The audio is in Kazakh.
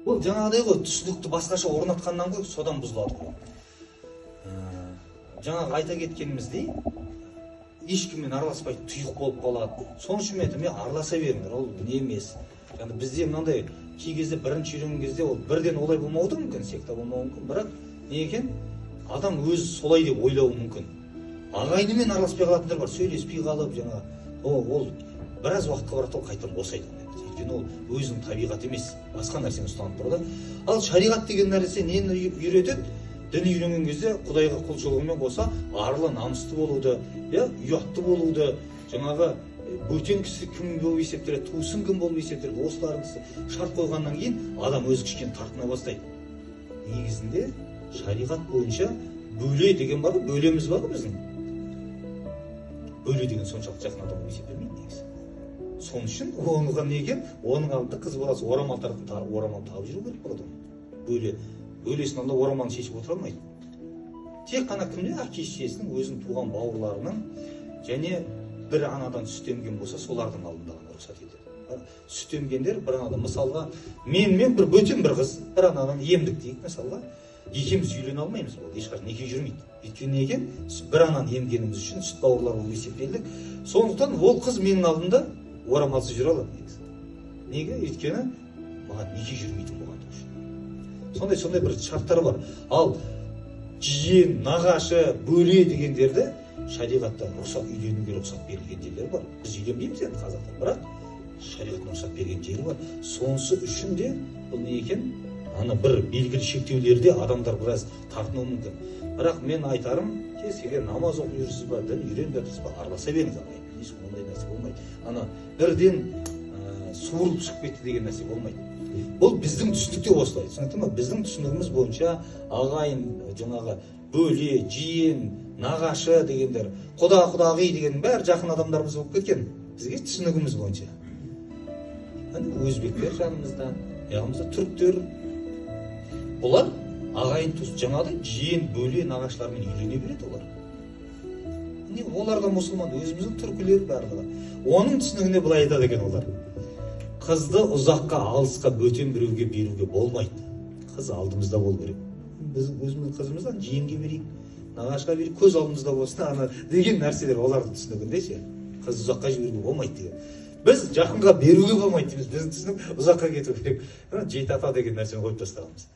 Ол жаңағыдай ғой, түсінікті басқаша орнатқаннан ғой, содан бұзылады ғой. Жаңағы айта кеткеніміздей, ешкіммен араласпай тұйық болып қалады. Соның үшін мен араласа беріңдер, ол не емес. Yani бізде мынандай кей кезде бірінші үйренген кезде ол бірден олай болмауы да мүмкін, секта болмауы мүмкін, бірақ не екен, адам өзі солай деп ойлауы мүмкін. Ағайынымен араласпай қалатындар бар, сөйлеспей қалып, жаңа ол біраз уақытқа барады, ол қайтадан босайды. Өйткені ол өзінің табиғаты емес, басқа нәрсені ұстанып тұрады. Ал шариғат деген нәрсе нені үйретеді? Дін үйренген кезде Құдайға құлшылығымен қоса арлы намысты болуды, ұятты болуды, жаңағы бөтен кісі кім болып есептеледі, туысын кім болып есептеледі, осылардың кісі шарт қойғаннан кейін адам өзі кішкене тартына бастайды. Негізінде шариғат бойынша бөле деген бар ғой, бөлеміз бар ғой біздің. Бөле деген соншалық жақын адам болып есептелмейді негізі. Соның үшін оған не екен, оның алдында қыз баласы орамал тағып жүру керек болады. Бөлесінің алдында орамалын шешіп отыра алмайды. Тек қана кімде? Әке-шешесінің, өзінің туған бауырларының және бір анадан сүт емген болса, солардың алдында ғана рұқсат етеді. Сүт емгендер бір анадан, мысалға, мен бір бөтен бір қыз, бір анадан емдік дейік, мысалға, екеуміз үйлене алмаймыз, ол ешқашан неке жүрмейді. Өйткені неге? Бір ананы емгеніміз үшін сүт бауырлар болып есептелдік. Сондықтан ол қыз менің алдында орамалсыз жүре алады негізі. Неге? Өйткені маған неке жүрмейтін болғандығы үшін. Сондай бір шарттар бар. Ал жиен, нағашы, бөле дегендерді шариғатта үйленуге рұқсат берілген жерлер бар. Біз үйленбейміз енді қазақтан, бірақ шариғаттың рұқсат берген жері бар. Сонысы үшін де бұл не екен? Ана бір белгілі шектеулерде адамдар біраз тартынуы мүмкін. Бірақ мен айтарым, егер намаз оқып жүрсіз ба, дін үйреніп жатырсыз ба, араласа беріңіз ағайын. Еш ондай нәрсе болмайды. Ана бірден суырылып шығып кетті деген нәрсе болмайды. Бұл біздің түсінікте осылай. Түсінікті ме? Біздің түсінігіміз бойынша ағайын, жаңағы бөле, жиен, нағашы дегендер, құдағи деген бәрі жақын адамдарымыз болып кеткен. Бізге түсінігіміз бойынша. Өзбектер жанымызда, яғымызда түріктер. Олар ағайын туыс, жаңағыдай жиен, бөле, нағашылармен үйлене береді олар. Оларға мұсылман, өзіміздің түркілер барлығы. Оның түсінігіне былай айтады екен олар. Қызды ұзаққа, алысқа бөтен біреуге беруге болмайды. Қыз алдымызда болу керек. Біз өзіміздің қызымыздан жиенге берейік, нағашыға берейік, көз алдымызда болсын, деген нәрселер олардың түсінігінде ше. Қыз ұзаққа жіберуге болмайды деген. Біз жақынға беруге болмайды дейміз. Біздің түсінік ұзаққа кету керек. Жеті ата деген нәрсені қойып тастағанбыз.